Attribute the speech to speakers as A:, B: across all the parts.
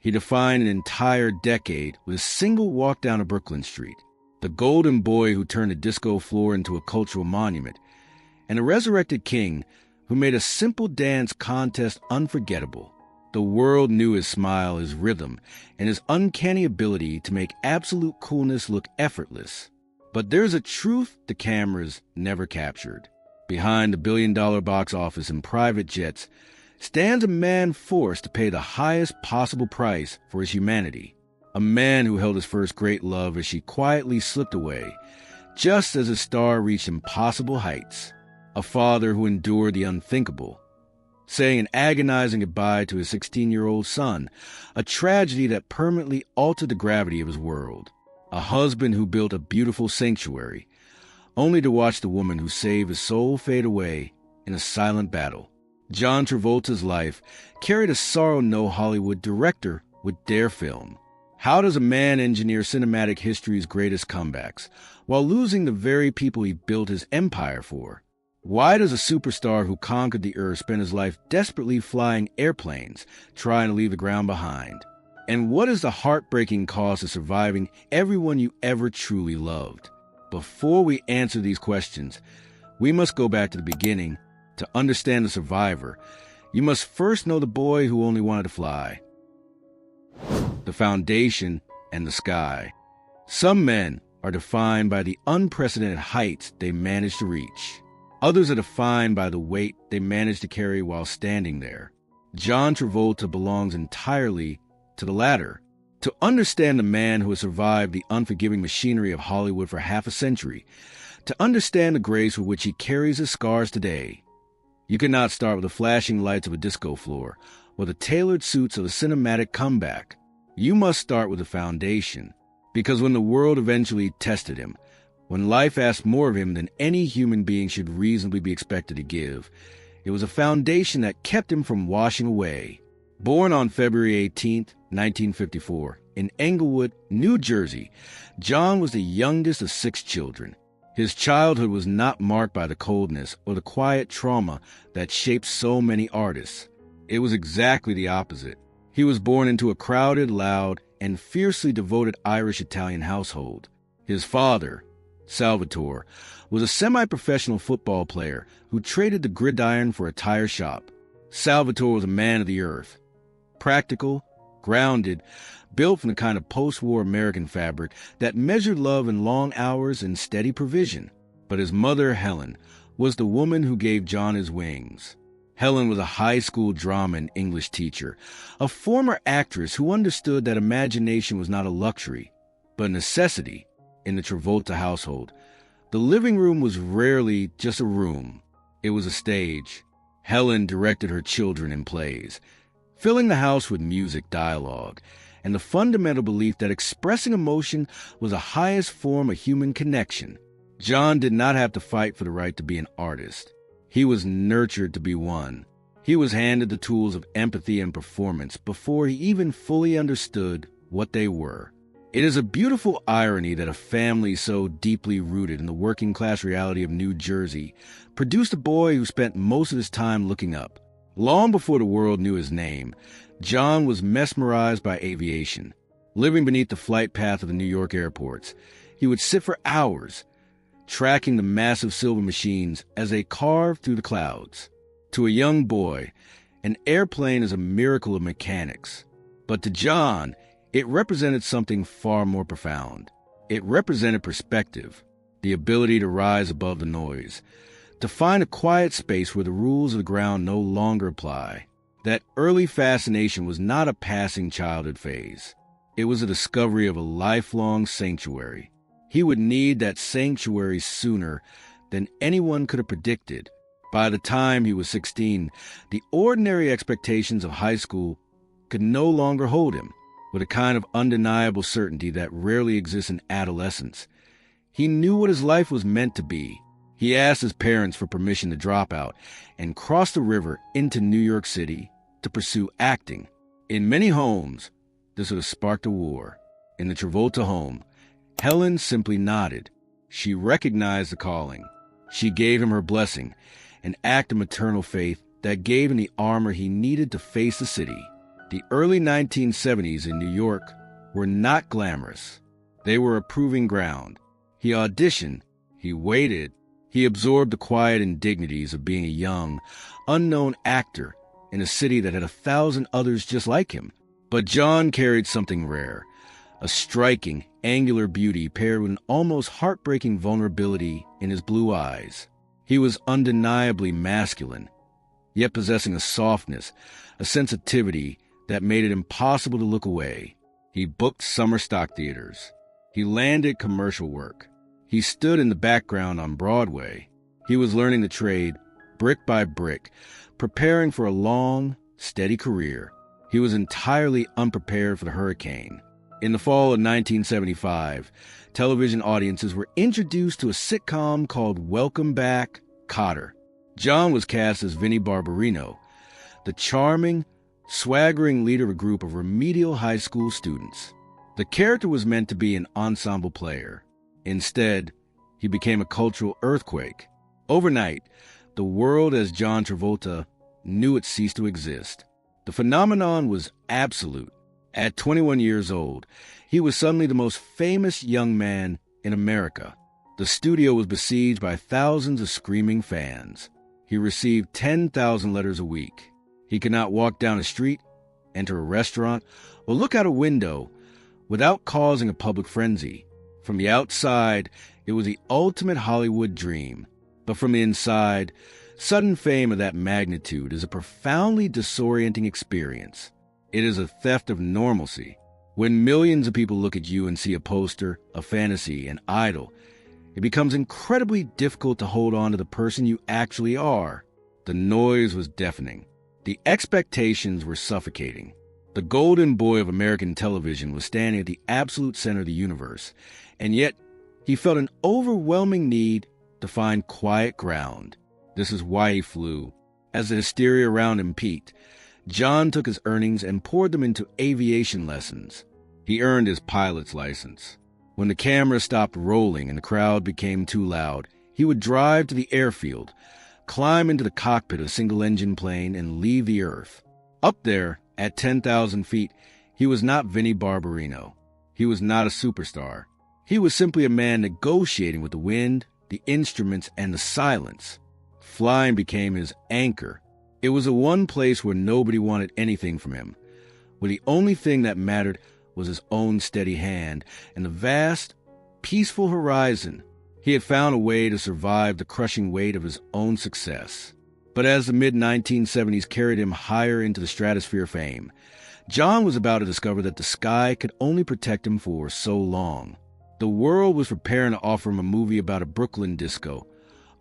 A: He defined an entire decade with a single walk down a Brooklyn street. The golden boy who turned a disco floor into a cultural monument, and a resurrected king who made a simple dance contest unforgettable. The world knew his smile, his rhythm, and his uncanny ability to make absolute coolness look effortless. But there's a truth the cameras never captured. Behind the billion-dollar box office and private jets stands a man forced to pay the highest possible price for his humanity. A man who held his first great love as she quietly slipped away, just as his star reached impossible heights. A father who endured the unthinkable, saying an agonizing goodbye to his 16-year-old son, a tragedy that permanently altered the gravity of his world. A husband who built a beautiful sanctuary, only to watch the woman who saved his soul fade away in a silent battle. John Travolta's life carried a sorrow no Hollywood director would dare film. How does a man engineer cinematic history's greatest comebacks while losing the very people he built his empire for? Why does a superstar who conquered the earth spend his life desperately flying airplanes, trying to leave the ground behind? And what is the heartbreaking cost of surviving everyone you ever truly loved? Before we answer these questions, we must go back to the beginning. To understand the survivor, you must first know the boy who only wanted to fly. The foundation and the sky. Some men are defined by the unprecedented heights they manage to reach. Others are defined by the weight they manage to carry while standing there. John Travolta belongs entirely to the latter. To understand the man who has survived the unforgiving machinery of Hollywood for half a century, to understand the grace with which he carries his scars today, you cannot start with the flashing lights of a disco floor or the tailored suits of a cinematic comeback. You must start with the foundation, because when the world eventually tested him, when life asked more of him than any human being should reasonably be expected to give, it was a foundation that kept him from washing away. Born on February 18th, 1954, in Englewood, New Jersey, John was the youngest of 6 children. His childhood was not marked by the coldness or the quiet trauma that shaped so many artists. It was exactly the opposite. He was born into a crowded, loud, and fiercely devoted Irish-Italian household. His father, Salvatore, was a semi-professional football player who traded the gridiron for a tire shop. Salvatore was a man of the earth, practical, grounded, built from the kind of post-war American fabric that measured love in long hours and steady provision. But his mother, Helen, was the woman who gave John his wings. Helen was a high school drama and English teacher, a former actress who understood that imagination was not a luxury, but a necessity in the Travolta household. The living room was rarely just a room. It was a stage. Helen directed her children in plays, filling the house with music, dialogue, and the fundamental belief that expressing emotion was the highest form of human connection. John did not have to fight for the right to be an artist. He was nurtured to be one. He was handed the tools of empathy and performance before he even fully understood what they were. It is a beautiful irony that a family so deeply rooted in the working-class reality of New Jersey produced a boy who spent most of his time looking up. Long before the world knew his name, John was mesmerized by aviation. Living beneath the flight path of the New York airports, he would sit for hours, tracking the massive silver machines as they carved through the clouds. To a young boy, an airplane is a miracle of mechanics. But to John, it represented something far more profound. It represented perspective, the ability to rise above the noise, to find a quiet space where the rules of the ground no longer apply. That early fascination was not a passing childhood phase. It was a discovery of a lifelong sanctuary. He would need that sanctuary sooner than anyone could have predicted. By the time he was 16, the ordinary expectations of high school could no longer hold him. With a kind of undeniable certainty that rarely exists in adolescence, he knew what his life was meant to be. He asked his parents for permission to drop out and cross the river into New York City to pursue acting. In many homes, this would have sparked a war. In the Travolta home, Helen simply nodded. She recognized the calling. She gave him her blessing, an act of maternal faith that gave him the armor he needed to face the city. The early 1970s in New York were not glamorous. They were a proving ground. He auditioned, he waited, he absorbed the quiet indignities of being a young, unknown actor in a city that had 1,000 others just like him. But John carried something rare, a striking, angular beauty paired with an almost heartbreaking vulnerability in his blue eyes. He was undeniably masculine, yet possessing a softness, a sensitivity that made it impossible to look away. He booked summer stock theaters. He landed commercial work. He stood in the background on Broadway. He was learning the trade, brick by brick, preparing for a long, steady career. He was entirely unprepared for the hurricane. In the fall of 1975, television audiences were introduced to a sitcom called Welcome Back, Kotter. John was cast as Vinnie Barbarino, the charming, swaggering leader of a group of remedial high school students. The character was meant to be an ensemble player. Instead, he became a cultural earthquake. Overnight, the world as John Travolta knew it ceased to exist. The phenomenon was absolute. At 21 years old, he was suddenly the most famous young man in America. The studio was besieged by thousands of screaming fans. He received 10,000 letters a week. He could not walk down a street, enter a restaurant, or look out a window without causing a public frenzy. From the outside, it was the ultimate Hollywood dream. But from the inside, sudden fame of that magnitude is a profoundly disorienting experience. It is a theft of normalcy. When millions of people look at you and see a poster, a fantasy, an idol, it becomes incredibly difficult to hold on to the person you actually are. The noise was deafening. The expectations were suffocating. The golden boy of American television was standing at the absolute center of the universe, and yet he felt an overwhelming need to find quiet ground. This is why he flew. As the hysteria around him peaked, John took his earnings and poured them into aviation lessons. He earned his pilot's license. When the camera stopped rolling and the crowd became too loud, he would drive to the airfield, climb into the cockpit of a single-engine plane, and leave the earth. Up there, at 10,000 feet, he was not Vinnie Barbarino. He was not a superstar. He was simply a man negotiating with the wind, the instruments, and the silence. Flying became his anchor. It was the one place where nobody wanted anything from him, where the only thing that mattered was his own steady hand and the vast, peaceful horizon. He had found a way to survive the crushing weight of his own success. But as the mid-1970s carried him higher into the stratosphere of fame, John was about to discover that the sky could only protect him for so long. The world was preparing to offer him a movie about a Brooklyn disco,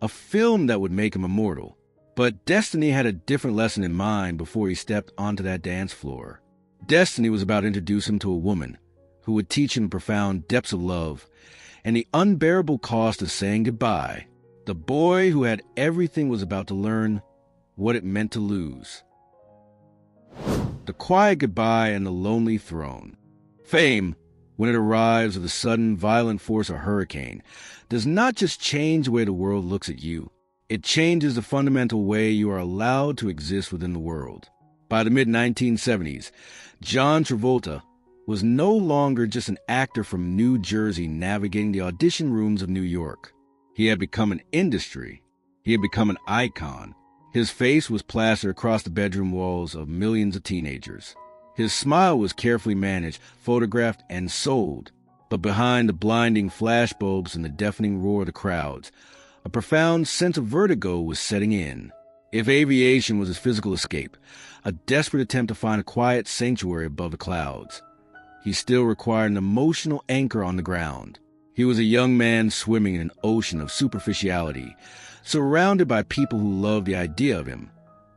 A: a film that would make him immortal. But destiny had a different lesson in mind before he stepped onto that dance floor. Destiny was about to introduce him to a woman who would teach him the profound depths of love and the unbearable cost of saying goodbye. The boy who had everything was about to learn what it meant to lose. The quiet goodbye and the lonely throne. Fame, when it arrives with a sudden, violent force or hurricane, does not just change the way the world looks at you. It changes the fundamental way you are allowed to exist within the world. By the mid-1970s, John Travolta was no longer just an actor from New Jersey navigating the audition rooms of New York. He had become an industry. He had become an icon. His face was plastered across the bedroom walls of millions of teenagers. His smile was carefully managed, photographed, and sold. But behind the blinding flashbulbs and the deafening roar of the crowds, a profound sense of vertigo was setting in. If aviation was his physical escape, a desperate attempt to find a quiet sanctuary above the clouds, he still required an emotional anchor on the ground. He was a young man swimming in an ocean of superficiality, surrounded by people who loved the idea of him,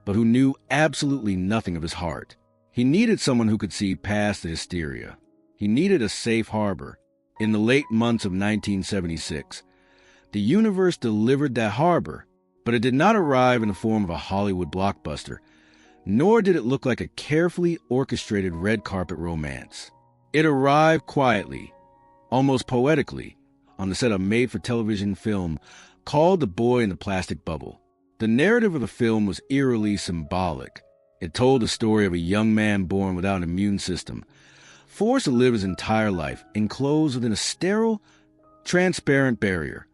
A: but who knew absolutely nothing of his heart. He needed someone who could see past the hysteria. He needed a safe harbor. In the late months of 1976, the universe delivered that harbor, but it did not arrive in the form of a Hollywood blockbuster, nor did it look like a carefully orchestrated red carpet romance. It arrived quietly, almost poetically, on the set of a made-for-television film called The Boy in the Plastic Bubble. The narrative of the film was eerily symbolic. It told the story of a young man born without an immune system, forced to live his entire life enclosed within a sterile, transparent barrier,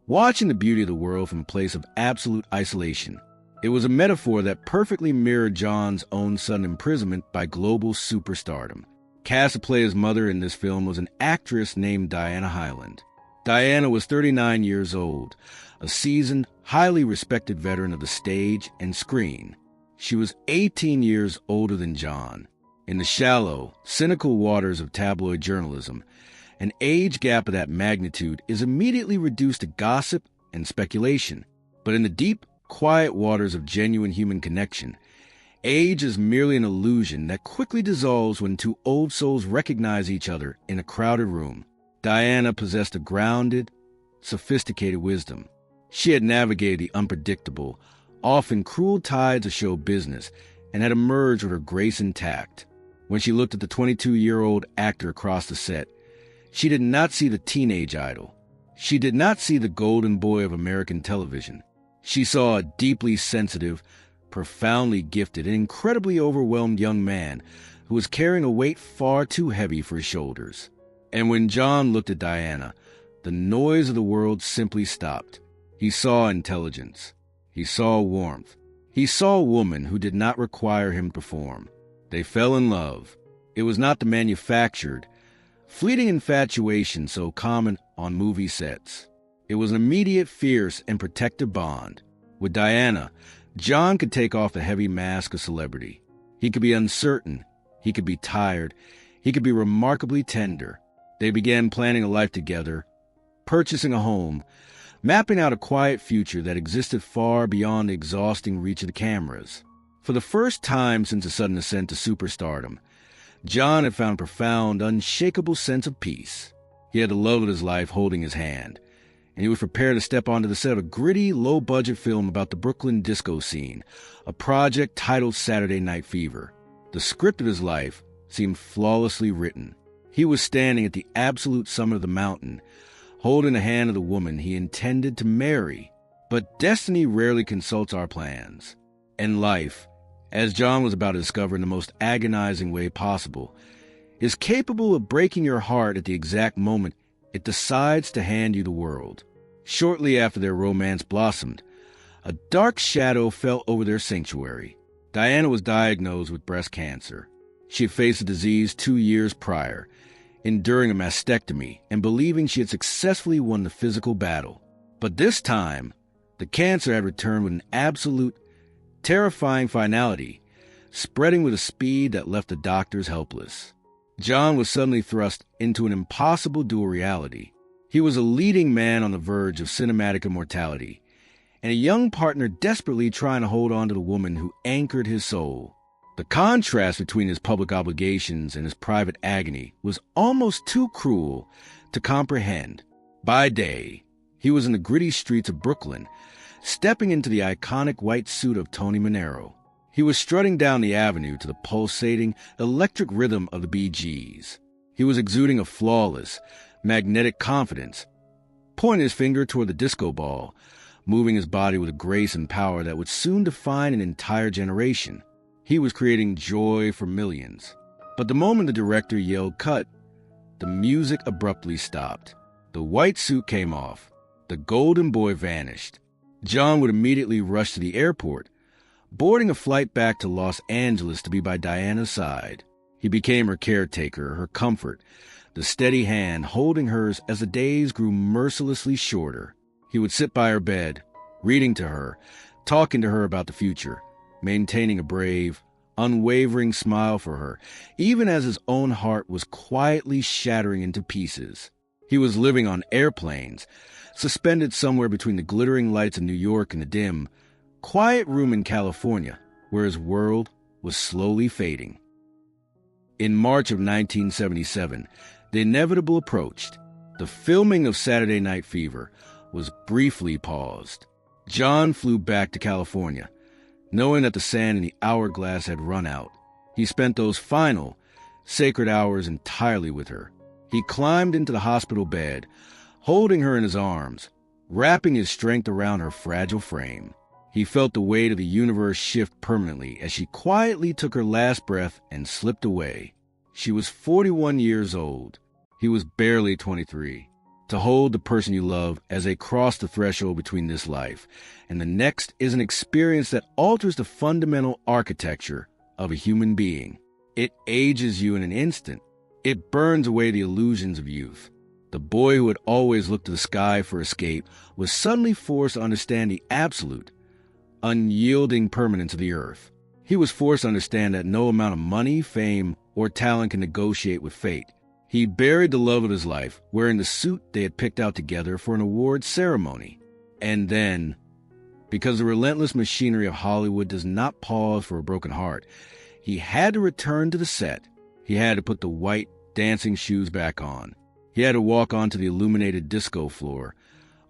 A: watching the beauty of the world from a place of absolute isolation. It was a metaphor that perfectly mirrored John's own sudden imprisonment by global superstardom. Cast to play his mother in this film was an actress named Diana Hyland. Diana was 39 years old, a seasoned, highly respected veteran of the stage and screen. She was 18 years older than John. In the shallow, cynical waters of tabloid journalism, an age gap of that magnitude is immediately reduced to gossip and speculation. But in the deep, quiet waters of genuine human connection, age is merely an illusion that quickly dissolves when two old souls recognize each other in a crowded room. Diana possessed a grounded, sophisticated wisdom. She had navigated the unpredictable, often cruel tides of show business, and had emerged with her grace and tact. When she looked at the 22-year-old actor across the set, she did not see the teenage idol. She did not see the golden boy of American television. She saw a deeply sensitive, profoundly gifted, and incredibly overwhelmed young man who was carrying a weight far too heavy for his shoulders. And when John looked at Diana, the noise of the world simply stopped. He saw intelligence. He saw warmth. He saw a woman who did not require him to perform. They fell in love. It was not the manufactured, fleeting infatuation so common on movie sets. It was an immediate, fierce, and protective bond. With Diana, John could take off the heavy mask of celebrity. He could be uncertain. He could be tired. He could be remarkably tender. They began planning a life together, purchasing a home, mapping out a quiet future that existed far beyond the exhausting reach of the cameras. For the first time since his sudden ascent to superstardom, John had found a profound, unshakable sense of peace. He had the love of his life holding his hand, and he was prepared to step onto the set of a gritty, low-budget film about the Brooklyn disco scene, a project titled Saturday Night Fever. The script of his life seemed flawlessly written. He was standing at the absolute summit of the mountain, holding the hand of the woman he intended to marry. But destiny rarely consults our plans. And life, as John was about to discover in the most agonizing way possible, is capable of breaking your heart at the exact moment it decides to hand you the world. Shortly after their romance blossomed, a dark shadow fell over their sanctuary. Diana was diagnosed with breast cancer. She had faced the disease 2 years prior, enduring a mastectomy and believing she had successfully won the physical battle. But this time, the cancer had returned with an absolute, terrifying finality, spreading with a speed that left the doctors helpless. John was suddenly thrust into an impossible dual reality. He was a leading man on the verge of cinematic immortality, and a young partner desperately trying to hold on to the woman who anchored his soul. The contrast between his public obligations and his private agony was almost too cruel to comprehend. By day, he was in the gritty streets of Brooklyn, stepping into the iconic white suit of Tony Manero. He was strutting down the avenue to the pulsating, electric rhythm of the Bee Gees. He was exuding a flawless, magnetic confidence, pointing his finger toward the disco ball, moving his body with a grace and power that would soon define an entire generation. He was creating joy for millions. But the moment the director yelled cut, the music abruptly stopped. The white suit came off. The golden boy vanished. John would immediately rush to the airport, boarding a flight back to Los Angeles to be by Diana's side. He became her caretaker, her comfort, the steady hand holding hers as the days grew mercilessly shorter. He would sit by her bed, reading to her, talking to her about the future, maintaining a brave, unwavering smile for her, even as his own heart was quietly shattering into pieces. He was living on airplanes, suspended somewhere between the glittering lights of New York and the dim, quiet room in California, where his world was slowly fading. In March of 1977, the inevitable approached. The filming of Saturday Night Fever was briefly paused. John flew back to California, knowing that the sand in the hourglass had run out. He spent those final, sacred hours entirely with her. He climbed into the hospital bed, holding her in his arms, wrapping his strength around her fragile frame. He felt the weight of the universe shift permanently as she quietly took her last breath and slipped away. She was 41 years old. He was barely 23. To hold the person you love as they cross the threshold between this life and the next is an experience that alters the fundamental architecture of a human being. It ages you in an instant. It burns away the illusions of youth. The boy who had always looked to the sky for escape was suddenly forced to understand the absolute, unyielding permanence of the earth. He was forced to understand that no amount of money, fame, or talent can negotiate with fate. He buried the love of his life, wearing the suit they had picked out together for an award ceremony. And then, because the relentless machinery of Hollywood does not pause for a broken heart, he had to return to the set. He had to put the white dancing shoes back on. He had to walk onto the illuminated disco floor,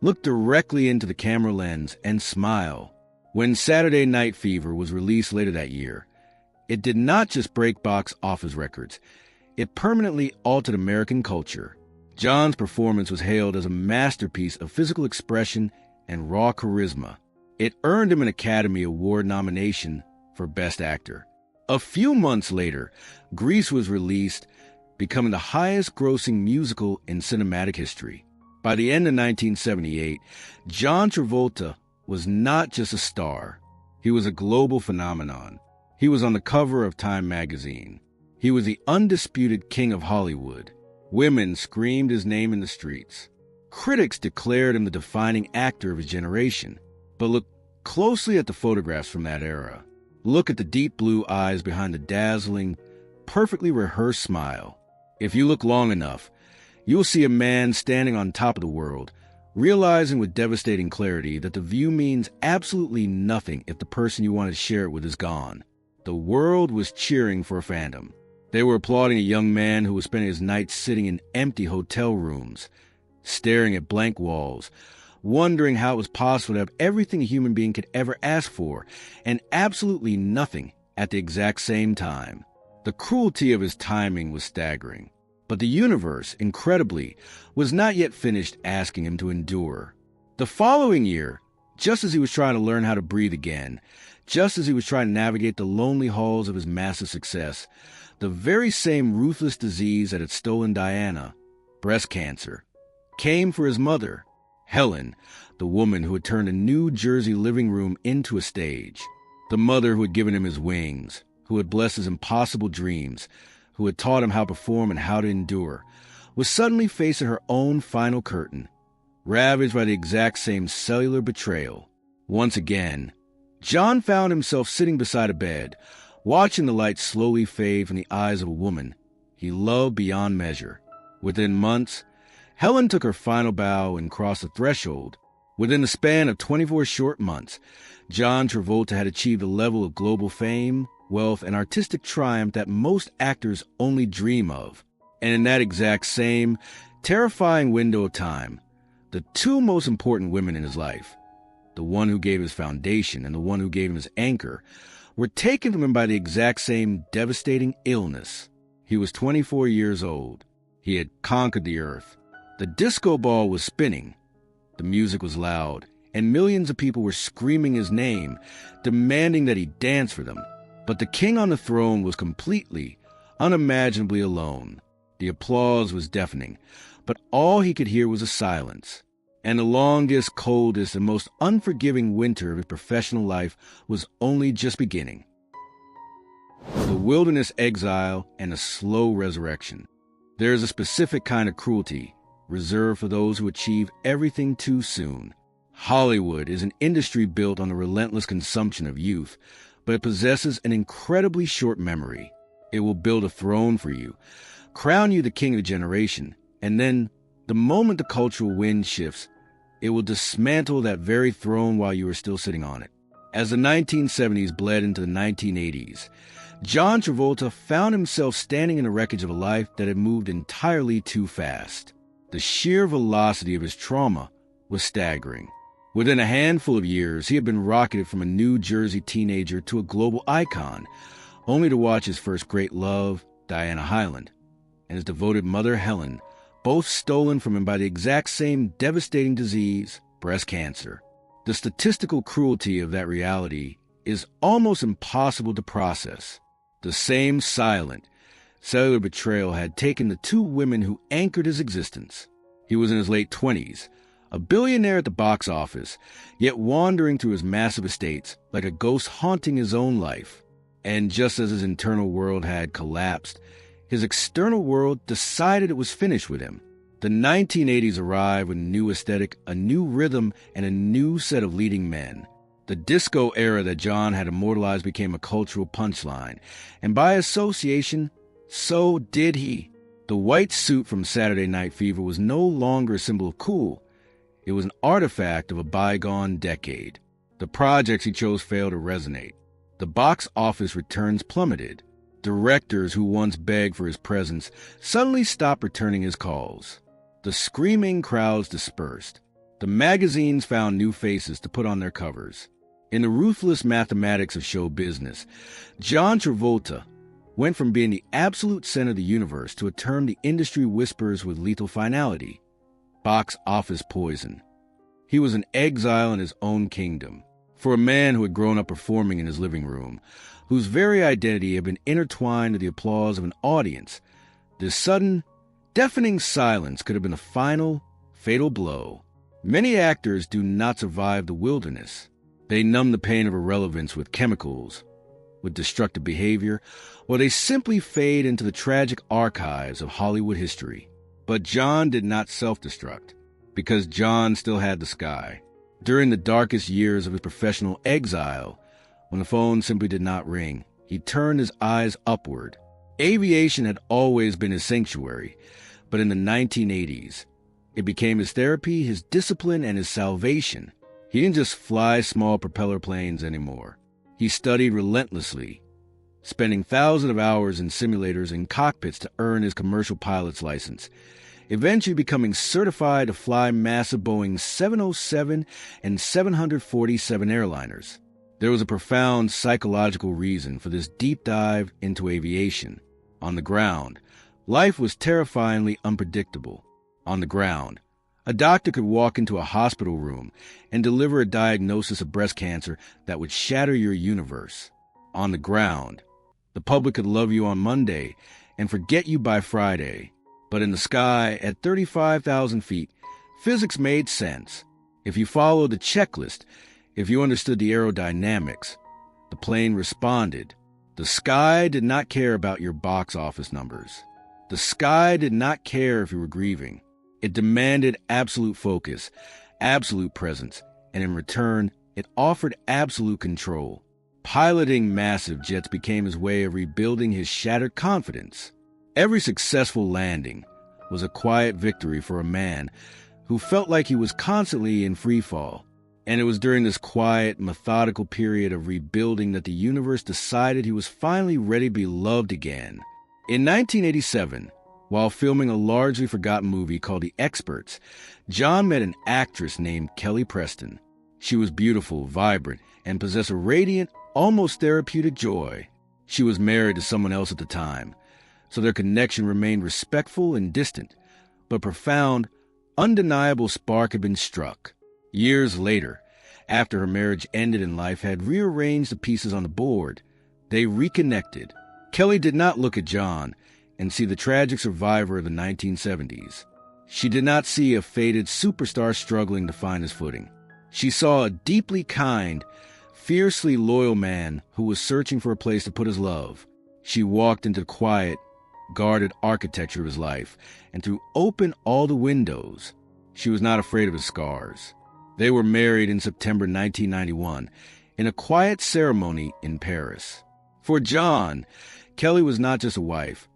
A: look directly into the camera lens, and smile. When Saturday Night Fever was released later that year, it did not just break box office records. It permanently altered American culture. John's performance was hailed as a masterpiece of physical expression and raw charisma. It earned him an Academy Award nomination for Best Actor. A few months later, Grease was released, becoming the highest-grossing musical in cinematic history. By the end of 1978, John Travolta was not just a star. He was a global phenomenon. He was on the cover of Time magazine. He was the undisputed king of Hollywood. Women screamed his name in the streets. Critics declared him the defining actor of his generation. But look closely at the photographs from that era. Look at the deep blue eyes behind the dazzling, perfectly rehearsed smile. If you look long enough, you'll see a man standing on top of the world, realizing with devastating clarity that the view means absolutely nothing if the person you want to share it with is gone. The world was cheering for a phantom. They were applauding a young man who was spending his nights sitting in empty hotel rooms, staring at blank walls, wondering how it was possible to have everything a human being could ever ask for, and absolutely nothing at the exact same time. The cruelty of his timing was staggering. But the universe, incredibly, was not yet finished asking him to endure. The following year, just as he was trying to learn how to breathe again, just as he was trying to navigate the lonely halls of his massive success, the very same ruthless disease that had stolen Diana, breast cancer, came for his mother, Helen, the woman who had turned a New Jersey living room into a stage, the mother who had given him his wings, who had blessed his impossible dreams, who had taught him how to perform and how to endure, was suddenly facing her own final curtain, ravaged by the exact same cellular betrayal. Once again, John found himself sitting beside a bed, watching the light slowly fade from the eyes of a woman he loved beyond measure. Within months, Helen took her final bow and crossed the threshold. Within the span of 24 short months, John Travolta had achieved a level of global fame, wealth, and artistic triumph that most actors only dream of. And in that exact same, terrifying window of time, the two most important women in his life, the one who gave his foundation and the one who gave him his anchor, were taken from him by the exact same devastating illness. He was 24 years old. He had conquered the earth. The disco ball was spinning. The music was loud, and millions of people were screaming his name, demanding that he dance for them. But the king on the throne was completely, unimaginably alone. The applause was deafening, but all he could hear was a silence. And the longest, coldest, and most unforgiving winter of his professional life was only just beginning. The wilderness exile and a slow resurrection. There is a specific kind of cruelty reserved for those who achieve everything too soon. Hollywood is an industry built on the relentless consumption of youth, but it possesses an incredibly short memory. It will build a throne for you, crown you the king of the generation, and then, the moment the cultural wind shifts, it will dismantle that very throne while you are still sitting on it. As the 1970s bled into the 1980s, John Travolta found himself standing in the wreckage of a life that had moved entirely too fast. The sheer velocity of his trauma was staggering. Within a handful of years, he had been rocketed from a New Jersey teenager to a global icon, only to watch his first great love, Diana Hyland, and his devoted mother, Helen, both stolen from him by the exact same devastating disease, breast cancer. The statistical cruelty of that reality is almost impossible to process. The same silent, cellular betrayal had taken the two women who anchored his existence. He was in his late 20s, a billionaire at the box office, yet wandering through his massive estates like a ghost haunting his own life. And just as his internal world had collapsed, his external world decided it was finished with him. The 1980s arrived with a new aesthetic, a new rhythm, and a new set of leading men. The disco era that John had immortalized became a cultural punchline, and by association, so did he. The white suit from Saturday Night Fever was no longer a symbol of cool. It was an artifact of a bygone decade. The projects he chose failed to resonate. The box office returns plummeted. Directors who once begged for his presence suddenly stopped returning his calls. The screaming crowds dispersed. The magazines found new faces to put on their covers. In the ruthless mathematics of show business, John Travolta went from being the absolute center of the universe to a term the industry whispers with lethal finality: box office poison. He was an exile in his own kingdom. For a man who had grown up performing in his living room, whose very identity had been intertwined with the applause of an audience, this sudden, deafening silence could have been a final, fatal blow. Many actors do not survive the wilderness. They numb the pain of irrelevance with chemicals, with destructive behavior, or they simply fade into the tragic archives of Hollywood history. But John did not self-destruct, because John still had the sky. During the darkest years of his professional exile, when the phone simply did not ring, he turned his eyes upward. Aviation had always been his sanctuary, but in the 1980s, it became his therapy, his discipline, and his salvation. He didn't just fly small propeller planes anymore. He studied relentlessly, spending thousands of hours in simulators and cockpits to earn his commercial pilot's license, eventually becoming certified to fly massive Boeing 707 and 747 airliners. There was a profound psychological reason for this deep dive into aviation. On the ground, life was terrifyingly unpredictable. On the ground, a doctor could walk into a hospital room and deliver a diagnosis of breast cancer that would shatter your universe. On the ground, the public could love you on Monday and forget you by Friday. But in the sky, at 35,000 feet, physics made sense. If you followed the checklist, if you understood the aerodynamics, the plane responded. The sky did not care about your box office numbers. The sky did not care if you were grieving. It demanded absolute focus, absolute presence, and in return, it offered absolute control. Piloting massive jets became his way of rebuilding his shattered confidence. Every successful landing was a quiet victory for a man who felt like he was constantly in free fall. And it was during this quiet, methodical period of rebuilding that the universe decided he was finally ready to be loved again. In 1987, while filming a largely forgotten movie called The Experts, John met an actress named Kelly Preston. She was beautiful, vibrant, and possessed a radiant, almost therapeutic joy. She was married to someone else at the time, so their connection remained respectful and distant, but a profound, undeniable spark had been struck. Years later, after her marriage ended and life had rearranged the pieces on the board, they reconnected. Kelly did not look at John and see the tragic survivor of the 1970s. She did not see a faded superstar struggling to find his footing. She saw a deeply kind, fiercely loyal man who was searching for a place to put his love. She walked into the quiet, guarded architecture of his life and threw open all the windows. She was not afraid of his scars. They were married in September 1991 in a quiet ceremony in Paris. For John, Kelly was not just a wife.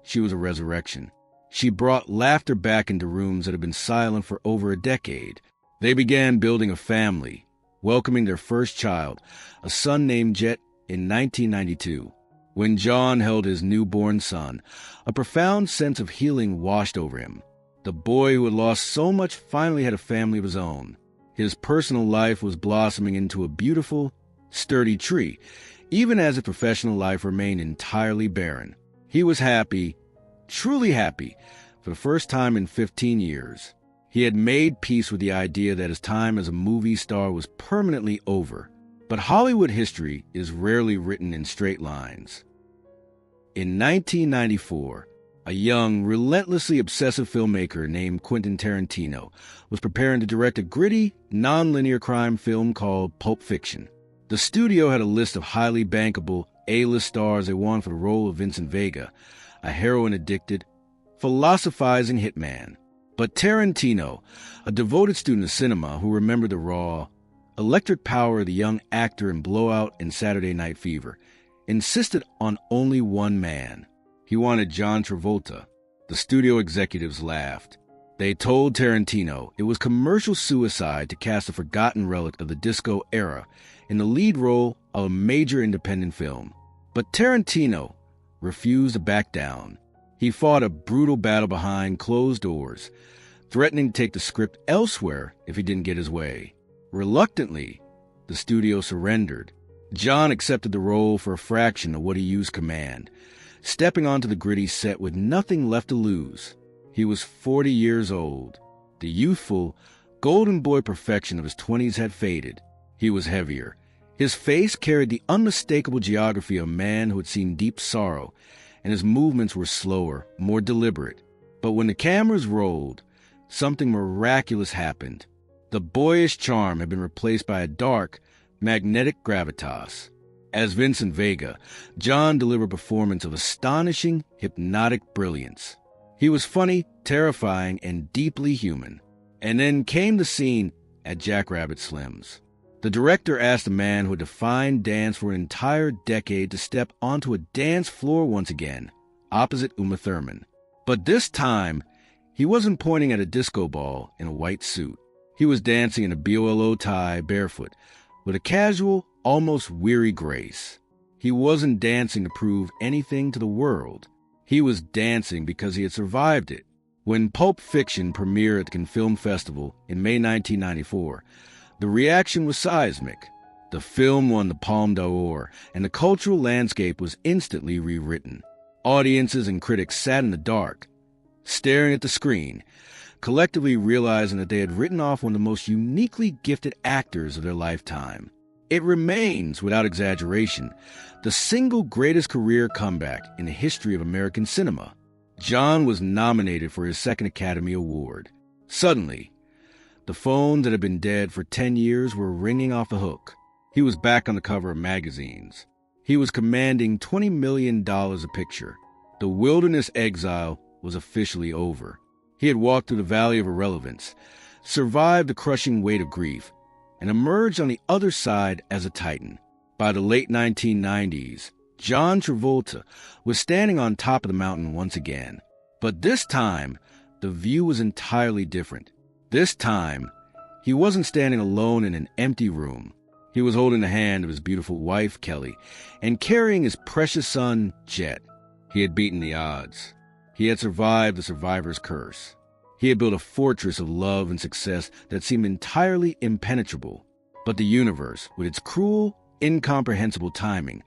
A: She was a resurrection. She brought laughter back into rooms that had been silent for over a decade. They began building a family, welcoming their first child, a son named Jett, in 1992. When John held his newborn son, a profound sense of healing washed over him. The boy who had lost so much finally had a family of his own. His personal life was blossoming into a beautiful, sturdy tree, even as his professional life remained entirely barren. He was happy, truly happy, for the first time in 15 years. He had made peace with the idea that his time as a movie star was permanently over. But Hollywood history is rarely written in straight lines. In 1994, a young, relentlessly obsessive filmmaker named Quentin Tarantino was preparing to direct a gritty, non-linear crime film called Pulp Fiction. The studio had a list of highly bankable A-list stars they wanted for the role of Vincent Vega, a heroin-addicted, philosophizing hitman. But Tarantino, a devoted student of cinema who remembered the raw, electric power of the young actor in Blowout and Saturday Night Fever, insisted on only one man. He wanted John Travolta. The studio executives laughed. They told Tarantino it was commercial suicide to cast a forgotten relic of the disco era in the lead role of a major independent film. But Tarantino refused to back down. He fought a brutal battle behind closed doors, threatening to take the script elsewhere if he didn't get his way. Reluctantly, the studio surrendered. John accepted the role for a fraction of what he used command, stepping onto the gritty set with nothing left to lose. He was 40 years old. The youthful, golden boy perfection of his 20s had faded. He was heavier. His face carried the unmistakable geography of a man who had seen deep sorrow, and his movements were slower, more deliberate. But when the cameras rolled, something miraculous happened. The boyish charm had been replaced by a dark, magnetic gravitas. As Vincent Vega, John delivered a performance of astonishing, hypnotic brilliance. He was funny, terrifying, and deeply human. And then came the scene at Jackrabbit Slim's. The director asked a man who had defined dance for an entire decade to step onto a dance floor once again, opposite Uma Thurman. But this time, he wasn't pointing at a disco ball in a white suit. He was dancing in a BOLO tie, barefoot, with a casual, almost weary grace. He wasn't dancing to prove anything to the world. He was dancing because he had survived it. When Pulp Fiction premiered at the Cannes Film Festival in May 1994, the reaction was seismic. The film won the Palme d'Or, and the cultural landscape was instantly rewritten. Audiences and critics sat in the dark, staring at the screen, collectively realizing that they had written off one of the most uniquely gifted actors of their lifetime. It remains, without exaggeration, the single greatest career comeback in the history of American cinema. John was nominated for his second Academy Award. Suddenly, the phones that had been dead for 10 years were ringing off the hook. He was back on the cover of magazines. He was commanding $20 million a picture. The wilderness exile was officially over. He had walked through the valley of irrelevance, survived the crushing weight of grief, and emerged on the other side as a titan. By the late 1990s, John Travolta was standing on top of the mountain once again. But this time, the view was entirely different. This time, he wasn't standing alone in an empty room. He was holding the hand of his beautiful wife, Kelly, and carrying his precious son, Jett. He had beaten the odds. He had survived the survivor's curse. He had built a fortress of love and success that seemed entirely impenetrable. But the universe, with its cruel, incomprehensible timing,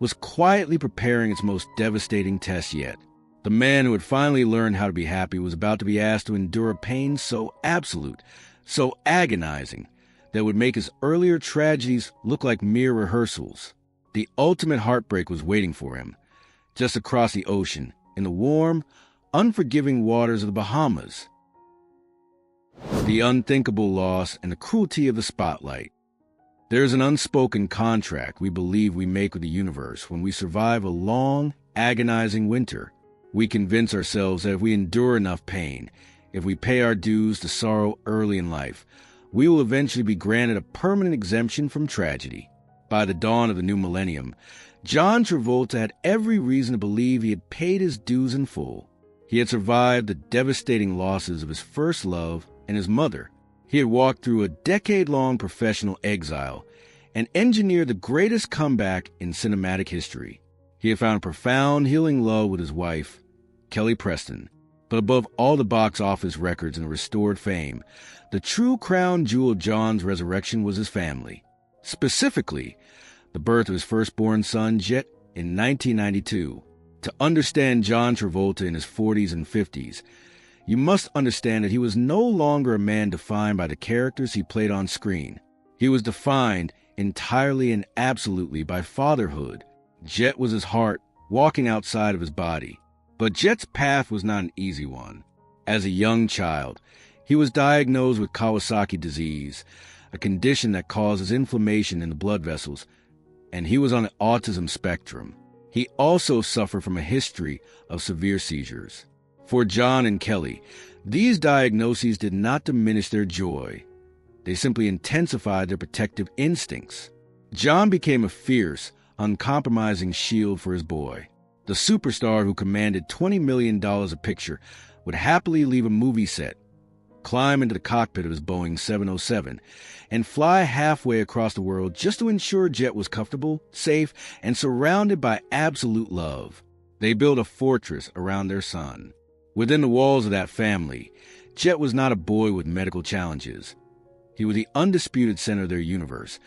A: was quietly preparing its most devastating test yet. The man who had finally learned how to be happy was about to be asked to endure a pain so absolute, so agonizing, that would make his earlier tragedies look like mere rehearsals. The ultimate heartbreak was waiting for him, just across the ocean, in the warm, unforgiving waters of the Bahamas. The unthinkable loss and the cruelty of the spotlight. There is an unspoken contract we believe we make with the universe when we survive a long, agonizing winter. We convince ourselves that if we endure enough pain, if we pay our dues to sorrow early in life, we will eventually be granted a permanent exemption from tragedy. By the dawn of the new millennium, John Travolta had every reason to believe he had paid his dues in full. He had survived the devastating losses of his first love and his mother. He had walked through a decade-long professional exile and engineered the greatest comeback in cinematic history. He had found a profound, healing love with his wife, Kelly Preston. But above all the box office records and restored fame, the true crown jewel of John's resurrection was his family. Specifically, the birth of his firstborn son, Jett, in 1992. To understand John Travolta in his 40s and 50s, You must understand that he was no longer a man defined by the characters he played on screen. He was defined entirely and absolutely by fatherhood. Jett was his heart, walking outside of his body. But Jett's path was not an easy one. As a young child, he was diagnosed with Kawasaki disease, a condition that causes inflammation in the blood vessels, and he was on the autism spectrum. He also suffered from a history of severe seizures. For John and Kelly, these diagnoses did not diminish their joy. They simply intensified their protective instincts. John became a fierce, uncompromising shield for his boy. The superstar who commanded $20 million a picture would happily leave a movie set, climb into the cockpit of his Boeing 707, and fly halfway across the world just to ensure Jett was comfortable, safe, and surrounded by absolute love. They built a fortress around their son. Within the walls of that family, Jett was not a boy with medical challenges. He was the undisputed center of their universe,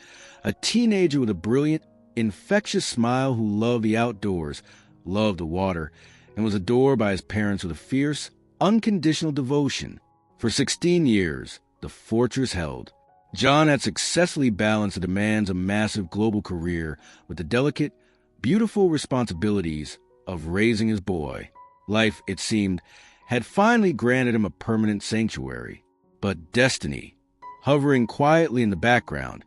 A: a teenager with a brilliant, infectious smile who loved the outdoors, loved the water, and was adored by his parents with a fierce, unconditional devotion. For 16 years, the fortress held. John had successfully balanced the demands of a massive global career with the delicate, beautiful responsibilities of raising his boy. Life, it seemed, had finally granted him a permanent sanctuary. But destiny, hovering quietly in the background,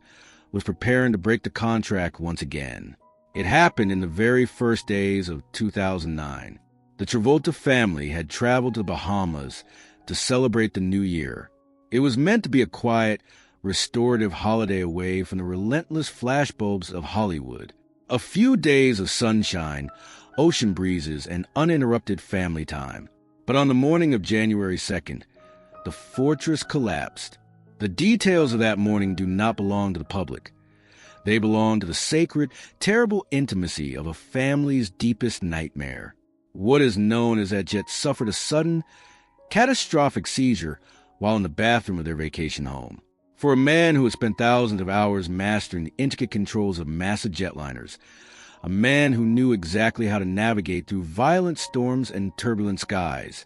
A: was preparing to break the contract once again. It happened in the very first days of 2009. The Travolta family had traveled to the Bahamas to celebrate the new year. It was meant to be a quiet, restorative holiday away from the relentless flashbulbs of Hollywood. A few days of sunshine, ocean breezes, and uninterrupted family time. But on the morning of January 2nd, the fortress collapsed. The details of that morning do not belong to the public. They belong to the sacred, terrible intimacy of a family's deepest nightmare. What is known is that Jett suffered a sudden, catastrophic seizure while in the bathroom of their vacation home. For a man who had spent thousands of hours mastering the intricate controls of massive jetliners, a man who knew exactly how to navigate through violent storms and turbulent skies,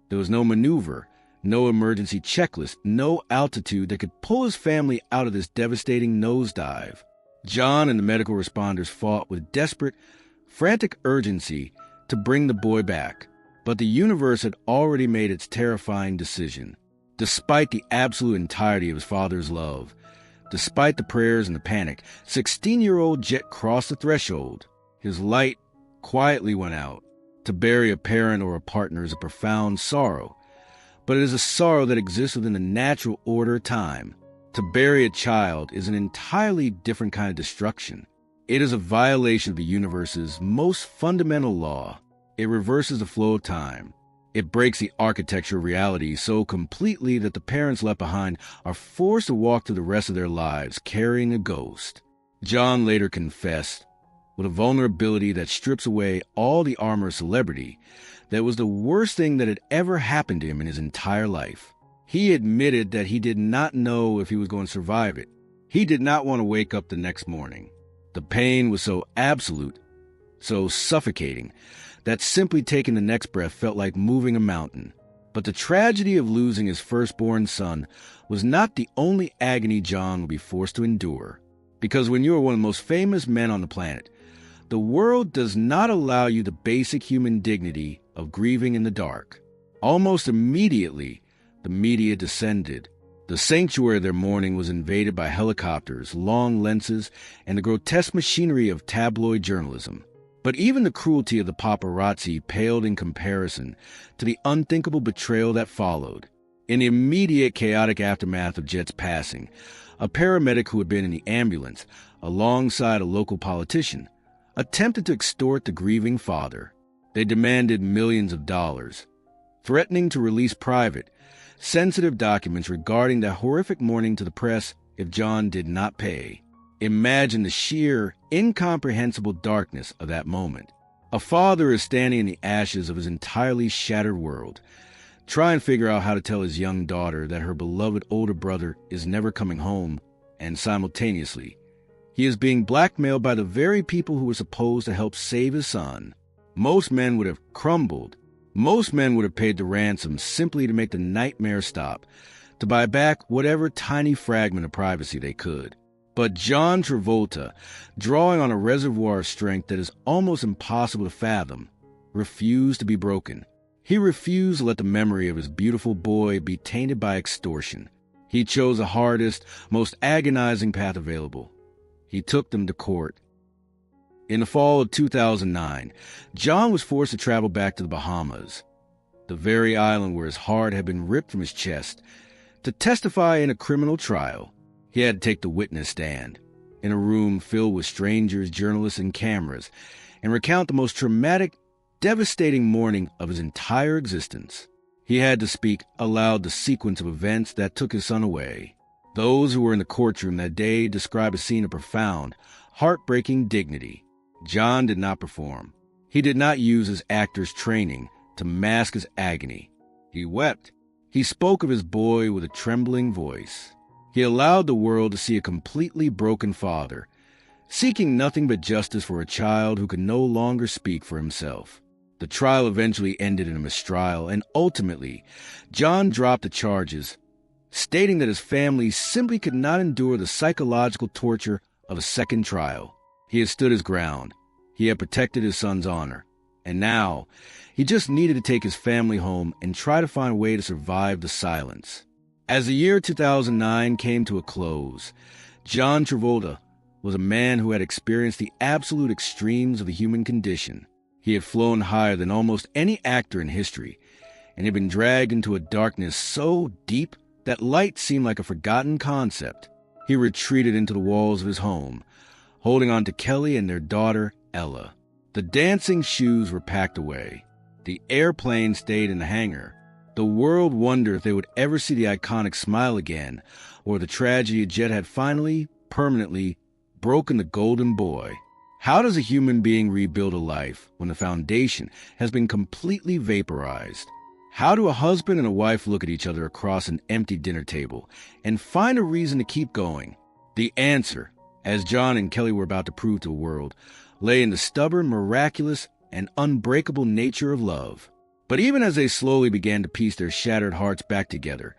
A: there was no maneuver, no emergency checklist, no altitude that could pull his family out of this devastating nosedive. John and the medical responders fought with desperate, frantic urgency to bring the boy back. But the universe had already made its terrifying decision. Despite the absolute entirety of his father's love, despite the prayers and the panic, 16-year-old Jett crossed the threshold. His light quietly went out. To bury a parent or a partner is a profound sorrow, but it is a sorrow that exists within the natural order of time. To bury a child is an entirely different kind of destruction. It is a violation of the universe's most fundamental law. It reverses the flow of time. It breaks the architecture of reality so completely that the parents left behind are forced to walk through the rest of their lives carrying a ghost. John later confessed, with a vulnerability that strips away all the armor of celebrity, that it was the worst thing that had ever happened to him in his entire life. He admitted that he did not know if he was going to survive it. He did not want to wake up the next morning. The pain was so absolute, so suffocating, that simply taking the next breath felt like moving a mountain. But the tragedy of losing his firstborn son was not the only agony John would be forced to endure. Because when you are one of the most famous men on the planet, the world does not allow you the basic human dignity of grieving in the dark. Almost immediately, the media descended. The sanctuary of their mourning was invaded by helicopters, long lenses, and the grotesque machinery of tabloid journalism. But even the cruelty of the paparazzi paled in comparison to the unthinkable betrayal that followed. In the immediate chaotic aftermath of Jett's passing, a paramedic who had been in the ambulance alongside a local politician attempted to extort the grieving father. They demanded millions of dollars, threatening to release private, sensitive documents regarding the horrific mourning to the press if John did not pay. Imagine the sheer, incomprehensible darkness of that moment. A father is standing in the ashes of his entirely shattered world, trying to figure out how to tell his young daughter that her beloved older brother is never coming home, and simultaneously, he is being blackmailed by the very people who were supposed to help save his son. Most men would have crumbled Most men would have paid the ransom simply to make the nightmare stop, to buy back whatever tiny fragment of privacy they could. But John Travolta, drawing on a reservoir of strength that is almost impossible to fathom, refused to be broken. He refused to let the memory of his beautiful boy be tainted by extortion. He chose the hardest, most agonizing path available. He took them to court. In the fall of 2009, John was forced to travel back to the Bahamas, the very island where his heart had been ripped from his chest, to testify in a criminal trial. He had to take the witness stand in a room filled with strangers, journalists, and cameras, and recount the most traumatic, devastating morning of his entire existence. He had to speak aloud the sequence of events that took his son away. Those who were in the courtroom that day describe a scene of profound, heartbreaking dignity. John did not perform. He did not use his actor's training to mask his agony. He wept. He spoke of his boy with a trembling voice. He allowed the world to see a completely broken father, seeking nothing but justice for a child who could no longer speak for himself. The trial eventually ended in a mistrial, and ultimately, John dropped the charges, stating that his family simply could not endure the psychological torture of a second trial. He had stood his ground. He had protected his son's honor. And now, he just needed to take his family home and try to find a way to survive the silence. As the year 2009 came to a close, John Travolta was a man who had experienced the absolute extremes of the human condition. He had flown higher than almost any actor in history, and had been dragged into a darkness so deep that light seemed like a forgotten concept. He retreated into the walls of his home, holding on to Kelly and their daughter, Ella. The dancing shoes were packed away. The airplane stayed in the hangar. The world wondered if they would ever see the iconic smile again, or the tragedy of Jett had finally, permanently, broken the golden boy. How does a human being rebuild a life when the foundation has been completely vaporized? How do a husband and a wife look at each other across an empty dinner table and find a reason to keep going? The answer, as John and Kelly were about to prove to the world, lay in the stubborn, miraculous, and unbreakable nature of love. But even as they slowly began to piece their shattered hearts back together,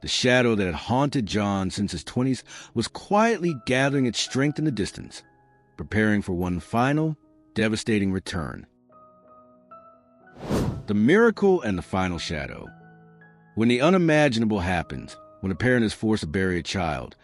A: the shadow that had haunted John since his 20s was quietly gathering its strength in the distance, preparing for one final, devastating return. The miracle and the final shadow. When the unimaginable happens, when a parent is forced to bury a child,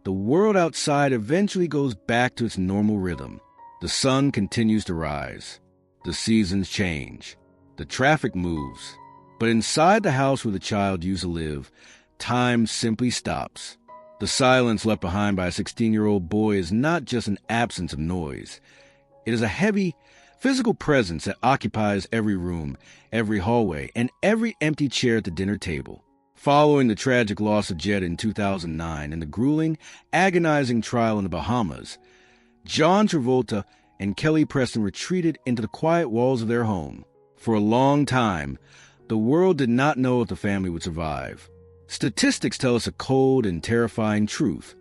A: the world outside eventually goes back to its normal rhythm. The sun continues to rise. The seasons change. The traffic moves. But inside the house where the child used to live, time simply stops. The silence left behind by a 16-year-old boy is not just an absence of noise. It is a heavy, physical presence that occupies every room, every hallway, and every empty chair at the dinner table. Following the tragic loss of Jett in 2009 and the grueling, agonizing trial in the Bahamas, John Travolta and Kelly Preston retreated into the quiet walls of their home. For a long time, the world did not know if the family would survive. Statistics tell us a cold and terrifying truth.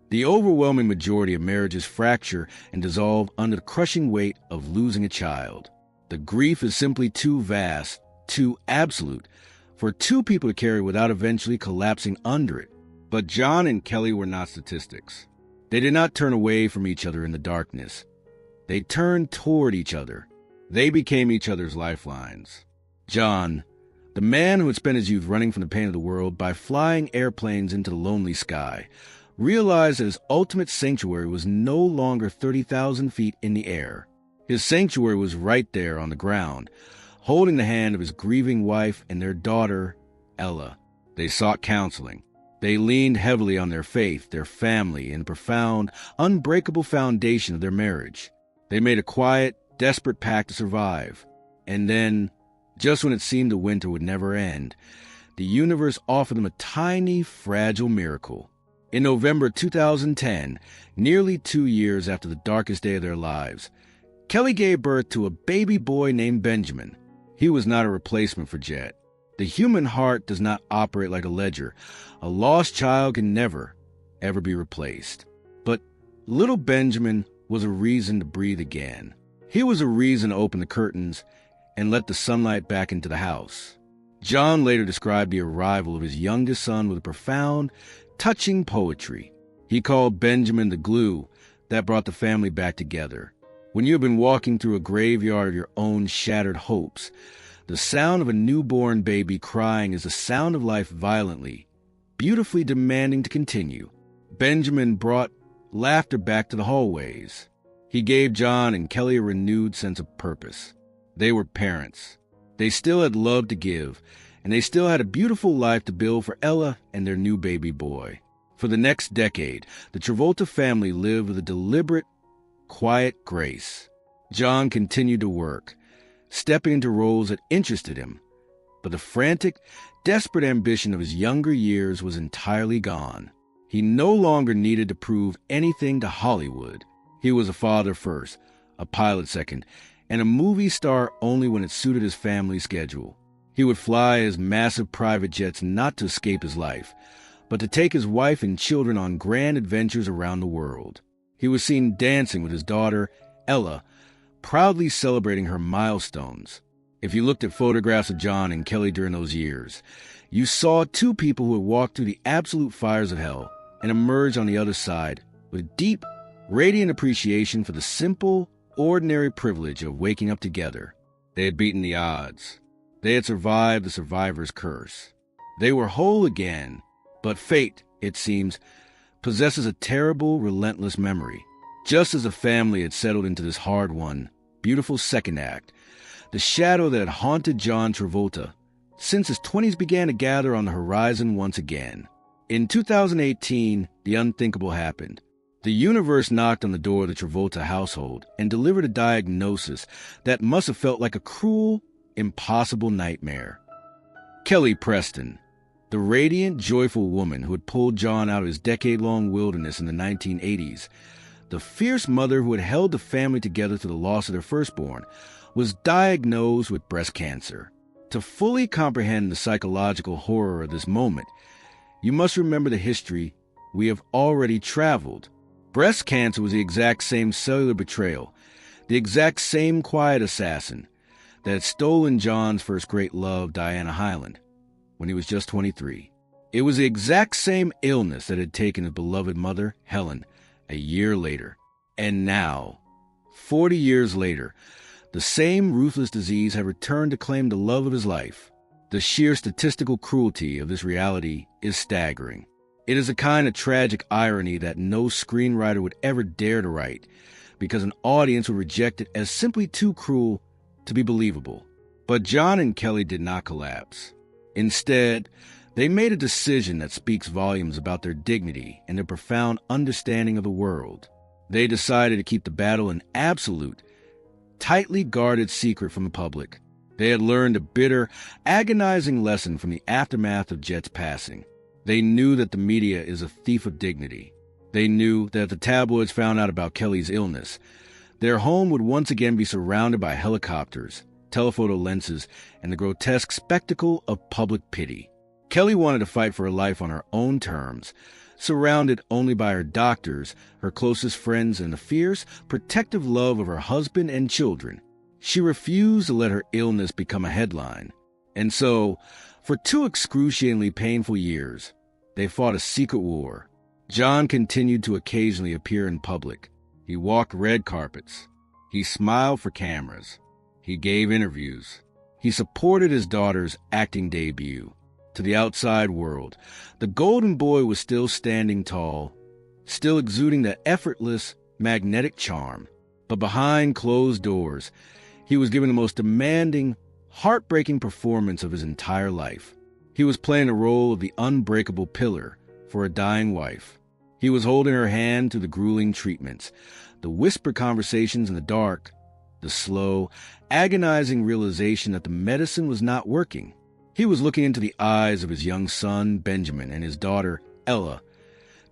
A: The overwhelming majority of marriages fracture and dissolve under the crushing weight of losing a child. The grief is simply too vast, too absolute, for two people to carry without eventually collapsing under it. But John and Kelly were not statistics. They did not turn away from each other in the darkness. They turned toward each other. They became each other's lifelines. John, the man who had spent his youth running from the pain of the world by flying airplanes into the lonely sky, realized that his ultimate sanctuary was no longer 30,000 feet in the air. His sanctuary was right there on the ground, holding the hand of his grieving wife and their daughter, Ella. They sought counseling. They leaned heavily on their faith, their family, and the profound, unbreakable foundation of their marriage. They made a quiet, desperate pact to survive. And then, just when it seemed the winter would never end, the universe offered them a tiny, fragile miracle. In November 2010, nearly 2 years after the darkest day of their lives, Kelly gave birth to a baby boy named Benjamin. He was not a replacement for Jett. The human heart does not operate like a ledger. A lost child can never, ever be replaced. But little Benjamin was a reason to breathe again. He was a reason to open the curtains and let the sunlight back into the house. John later described the arrival of his youngest son with a profound, touching poetry. He called Benjamin the glue that brought the family back together. When you have been walking through a graveyard of your own shattered hopes, the sound of a newborn baby crying is the sound of life violently, beautifully demanding to continue. Benjamin brought laughter back to the hallways. He gave John and Kelly a renewed sense of purpose. They were parents. They still had love to give, and they still had a beautiful life to build for Ella and their new baby boy. For the next decade, the Travolta family lived with a deliberate, quiet grace. John continued to work, stepping into roles that interested him, but the frantic, desperate ambition of his younger years was entirely gone. He no longer needed to prove anything to Hollywood. He was a father first, a pilot second, and a movie star only when it suited his family's schedule. He would fly his massive private jets not to escape his life, but to take his wife and children on grand adventures around the world. He was seen dancing with his daughter, Ella, proudly celebrating her milestones. If you looked at photographs of John and Kelly during those years, you saw two people who had walked through the absolute fires of hell and emerged on the other side with deep, radiant appreciation for the simple, ordinary privilege of waking up together. They had beaten the odds. They had survived the survivor's curse. They were whole again, but fate, it seems, possesses a terrible, relentless memory. Just as the family had settled into this hard-won, beautiful second act, the shadow that had haunted John Travolta since his 20s began to gather on the horizon once again. In 2018, the unthinkable happened. The universe knocked on the door of the Travolta household and delivered a diagnosis that must have felt like a cruel, impossible nightmare. Kelly Preston, the radiant, joyful woman who had pulled John out of his decade-long wilderness in the 1980s, the fierce mother who had held the family together through the loss of their firstborn, was diagnosed with breast cancer. To fully comprehend the psychological horror of this moment, you must remember the history we have already traveled. Breast cancer was the exact same cellular betrayal, the exact same quiet assassin that had stolen John's first great love, Diana Hyland, when he was just 23. It was the exact same illness that had taken his beloved mother, Helen, a year later. And now, 40 years later, the same ruthless disease had returned to claim the love of his life. The sheer statistical cruelty of this reality is staggering. It is a kind of tragic irony that no screenwriter would ever dare to write, because an audience would reject it as simply too cruel to be believable. But John and Kelly did not collapse. Instead, they made a decision that speaks volumes about their dignity and their profound understanding of the world. They decided to keep the battle an absolute, tightly guarded secret from the public. They had learned a bitter, agonizing lesson from the aftermath of Jett's passing. They knew that the media is a thief of dignity. They knew that if the tabloids found out about Kelly's illness, their home would once again be surrounded by helicopters, telephoto lenses, and the grotesque spectacle of public pity. Kelly wanted to fight for her life on her own terms, surrounded only by her doctors, her closest friends, and the fierce, protective love of her husband and children. She refused to let her illness become a headline. And so, for 2 excruciatingly painful years, they fought a secret war. John continued to occasionally appear in public. He walked red carpets. He smiled for cameras. He gave interviews. He supported his daughter's acting debut. To the outside world, the golden boy was still standing tall, still exuding that effortless, magnetic charm. But behind closed doors, he was giving the most demanding, heartbreaking performance of his entire life. He was playing the role of the unbreakable pillar for a dying wife. He was holding her hand through the grueling treatments, the whispered conversations in the dark, the slow, agonizing realization that the medicine was not working. He was looking into the eyes of his young son, Benjamin, and his daughter, Ella,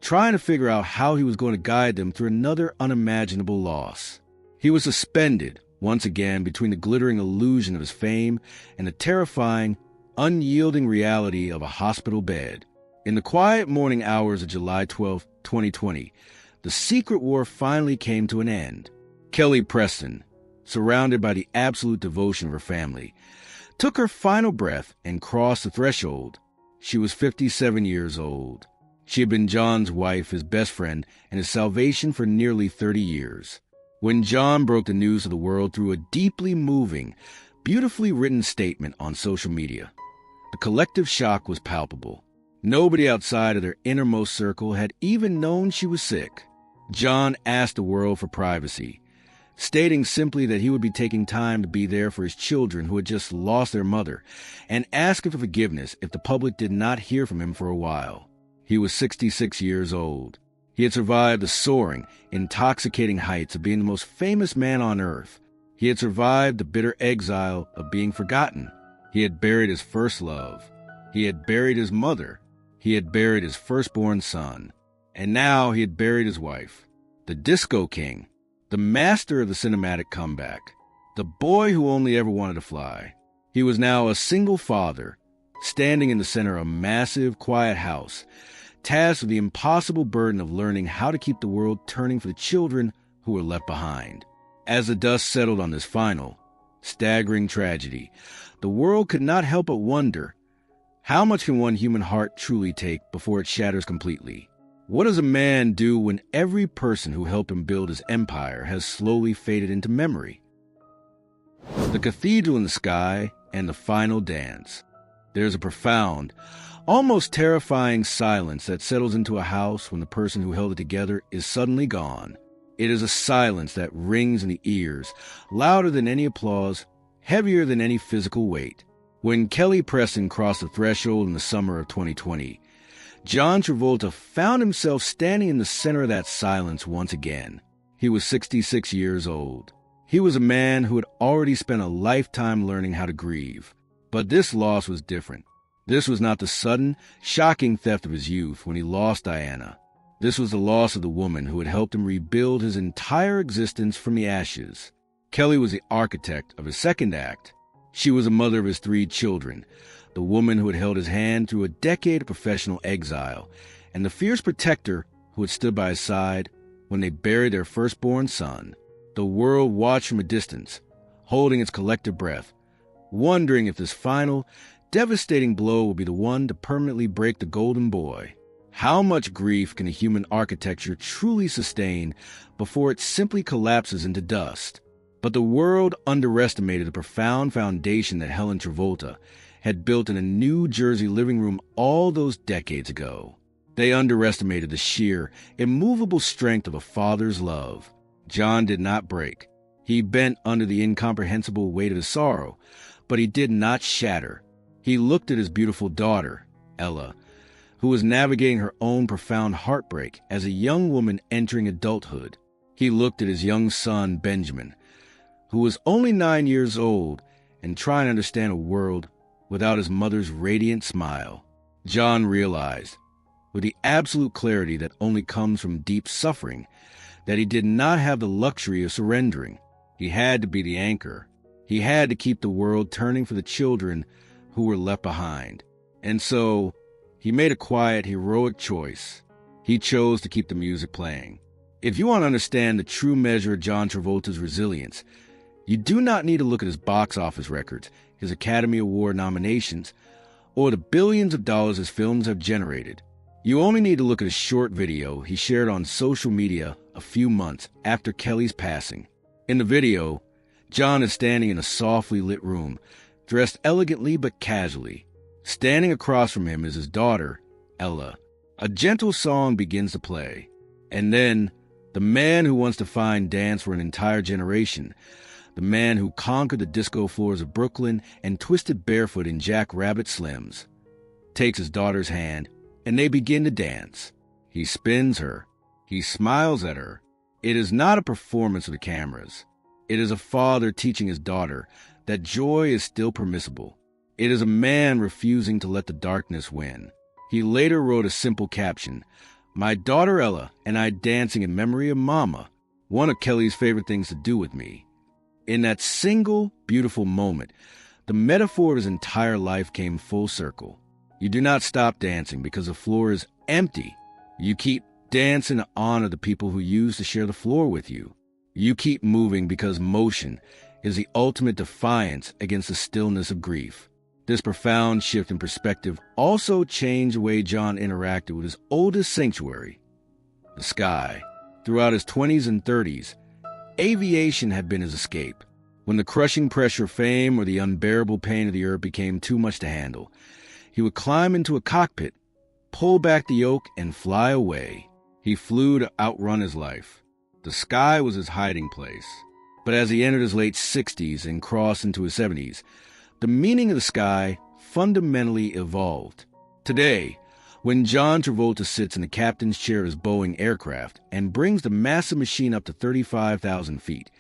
A: trying to figure out how he was going to guide them through another unimaginable loss. He was suspended, once again, between the glittering illusion of his fame and the terrifying, unyielding reality of a hospital bed. In the quiet morning hours of July 12, 2020, the secret war finally came to an end. Kelly Preston, surrounded by the absolute devotion of her family, took her final breath and crossed the threshold. She was 57 years old. She had been John's wife, his best friend, and his salvation for nearly 30 years. When John broke the news to the world through a deeply moving, beautifully written statement on social media, the collective shock was palpable. Nobody outside of their innermost circle had even known she was sick. John asked the world for privacy, stating simply that he would be taking time to be there for his children who had just lost their mother, and asking for forgiveness if the public did not hear from him for a while. He was 66 years old. He had survived the soaring, intoxicating heights of being the most famous man on earth. He had survived the bitter exile of being forgotten. He had buried his first love. He had buried his mother. He had buried his firstborn son. And now he had buried his wife. The Disco King, the master of the cinematic comeback, the boy who only ever wanted to fly. He was now a single father, standing in the center of a massive, quiet house, tasked with the impossible burden of learning how to keep the world turning for the children who were left behind. As the dust settled on this final, staggering tragedy, the world could not help but wonder, how much can one human heart truly take before it shatters completely? What does a man do when every person who helped him build his empire has slowly faded into memory? The cathedral in the sky and the final dance. There's a profound, almost terrifying silence that settles into a house when the person who held it together is suddenly gone. It is a silence that rings in the ears, louder than any applause, heavier than any physical weight. When Kelly Preston crossed the threshold in the summer of 2020, John Travolta found himself standing in the center of that silence once again. He was 66 years old. He was a man who had already spent a lifetime learning how to grieve. But this loss was different. This was not the sudden, shocking theft of his youth when he lost Diana. This was the loss of the woman who had helped him rebuild his entire existence from the ashes. Kelly was the architect of his second act. She was the mother of his 3 children, the woman who had held his hand through a decade of professional exile, and the fierce protector who had stood by his side when they buried their firstborn son. The world watched from a distance, holding its collective breath, wondering if this final, devastating blow would be the one to permanently break the golden boy. How much grief can a human architecture truly sustain before it simply collapses into dust? But the world underestimated the profound foundation that Helen Travolta had built in a New Jersey living room all those decades ago. They underestimated the sheer, immovable strength of a father's love. John did not break. He bent under the incomprehensible weight of his sorrow, but he did not shatter. He looked at his beautiful daughter, Ella, who was navigating her own profound heartbreak as a young woman entering adulthood. He looked at his young son, Benjamin, who was only 9 years old and trying to understand a world without his mother's radiant smile. John realized, with the absolute clarity that only comes from deep suffering, that he did not have the luxury of surrendering. He had to be the anchor. He had to keep the world turning for the children who were left behind. And so, he made a quiet, heroic choice. He chose to keep the music playing. If you want to understand the true measure of John Travolta's resilience, you do not need to look at his box office records, his Academy Award nominations, or the billions of dollars his films have generated. You only need to look at a short video he shared on social media a few months after Kelly's passing. In the video, John is standing in a softly lit room, dressed elegantly but casually. Standing across from him is his daughter, Ella. A gentle song begins to play. And then, the man who wants to find dance for an entire generation, the man who conquered the disco floors of Brooklyn and twisted barefoot in Jack Rabbit Slims, takes his daughter's hand, and they begin to dance. He spins her. He smiles at her. It is not a performance of the cameras. It is a father teaching his daughter that joy is still permissible. It is a man refusing to let the darkness win. He later wrote a simple caption, "My daughter Ella and I dancing in memory of Mama, one of Kelly's favorite things to do with me." In that single, beautiful moment, the metaphor of his entire life came full circle. You do not stop dancing because the floor is empty. You keep dancing in honor of the people who used to share the floor with you. You keep moving because motion is the ultimate defiance against the stillness of grief. This profound shift in perspective also changed the way John interacted with his oldest sanctuary, the sky. Throughout his 20s and 30s, aviation had been his escape. When the crushing pressure of fame or the unbearable pain of the earth became too much to handle, he would climb into a cockpit, pull back the yoke, and fly away. He flew to outrun his life. The sky was his hiding place. But as he entered his late 60s and crossed into his 70s, the meaning of the sky fundamentally evolved. Today, when John Travolta sits in the captain's chair of his Boeing aircraft and brings the massive machine up to 35,000 feet,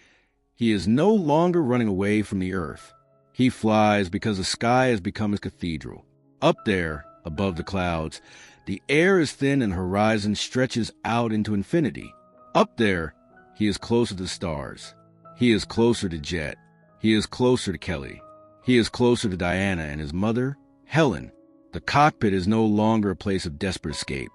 A: he is no longer running away from the earth. He flies because the sky has become his cathedral. Up there, above the clouds, the air is thin and the horizon stretches out into infinity. Up there, he is closer to the stars. He is closer to Jett. He is closer to Kelly. He is closer to Diana and his mother, Helen. The cockpit is no longer a place of desperate escape.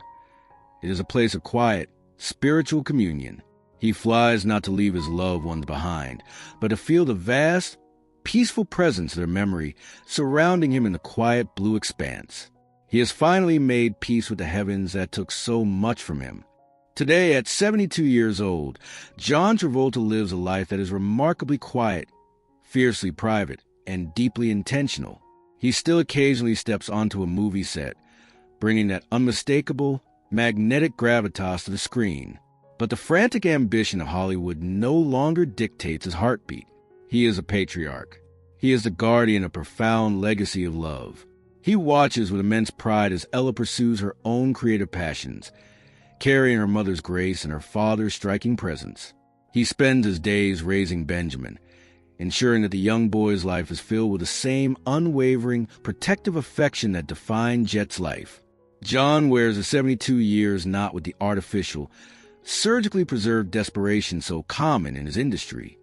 A: It is a place of quiet, spiritual communion. He flies not to leave his loved ones behind, but to feel the vast, peaceful presence of their memory surrounding him in the quiet blue expanse. He has finally made peace with the heavens that took so much from him. Today, at 72 years old, John Travolta lives a life that is remarkably quiet, fiercely private, and deeply intentional. He still occasionally steps onto a movie set, bringing that unmistakable, magnetic gravitas to the screen. But the frantic ambition of Hollywood no longer dictates his heartbeat. He is a patriarch. He is the guardian of a profound legacy of love. He watches with immense pride as Ella pursues her own creative passions, carrying her mother's grace and her father's striking presence. He spends his days raising Benjamin, ensuring that the young boy's life is filled with the same unwavering, protective affection that defined Jett's life. John wears the 72 years not with the artificial, surgically preserved desperation so common in his industry,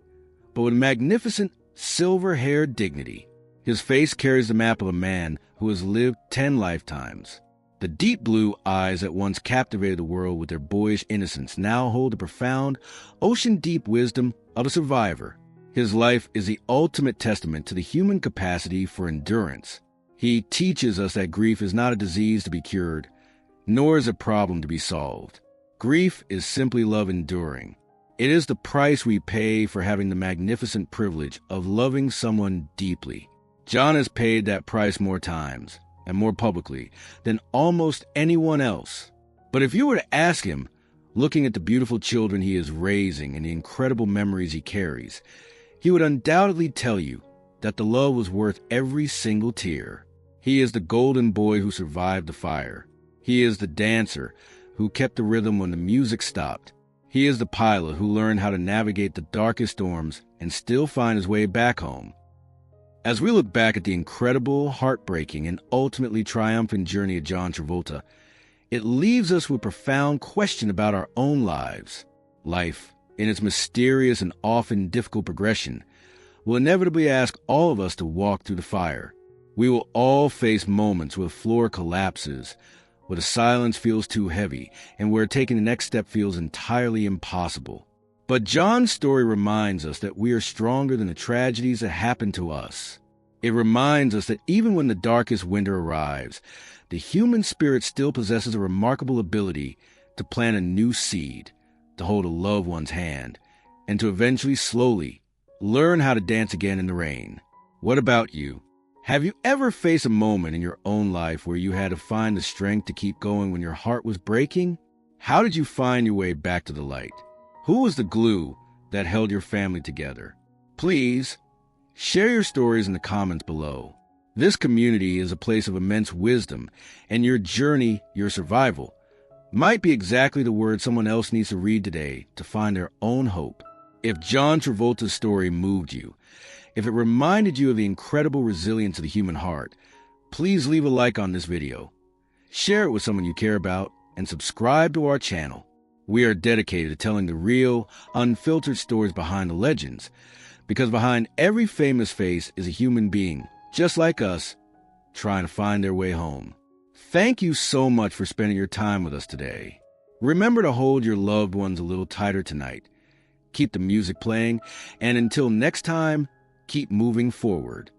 A: but with magnificent, silver-haired dignity. His face carries the map of a man who has lived 10 lifetimes. The deep blue eyes that once captivated the world with their boyish innocence now hold the profound, ocean-deep wisdom of a survivor. His life is the ultimate testament to the human capacity for endurance. He teaches us that grief is not a disease to be cured, nor is a problem to be solved. Grief is simply love enduring. It is the price we pay for having the magnificent privilege of loving someone deeply. John has paid that price more times, and more publicly, than almost anyone else. But if you were to ask him, looking at the beautiful children he is raising and the incredible memories he carries, he would undoubtedly tell you that the love was worth every single tear. He is the golden boy who survived the fire. He is the dancer who kept the rhythm when the music stopped. He is the pilot who learned how to navigate the darkest storms and still find his way back home. As we look back at the incredible, heartbreaking, and ultimately triumphant journey of John Travolta, it leaves us with a profound question about our own lives. Life, in its mysterious and often difficult progression, will inevitably ask all of us to walk through the fire. We will all face moments where the floor collapses, where the silence feels too heavy, and where taking the next step feels entirely impossible. But John's story reminds us that we are stronger than the tragedies that happen to us. It reminds us that even when the darkest winter arrives, the human spirit still possesses a remarkable ability to plant a new seed, to hold a loved one's hand, and to eventually, slowly, learn how to dance again in the rain. What about you? Have you ever faced a moment in your own life where you had to find the strength to keep going when your heart was breaking? How did you find your way back to the light? Who was the glue that held your family together? Please, share your stories in the comments below. This community is a place of immense wisdom, and your journey, your survival, might be exactly the word someone else needs to read today to find their own hope. If John Travolta's story moved you, if it reminded you of the incredible resilience of the human heart, please leave a like on this video. Share it with someone you care about, and subscribe to our channel. We are dedicated to telling the real, unfiltered stories behind the legends, because behind every famous face is a human being, just like us, trying to find their way home. Thank you so much for spending your time with us today. Remember to hold your loved ones a little tighter tonight. keep the music playing, and until next time, keep moving forward.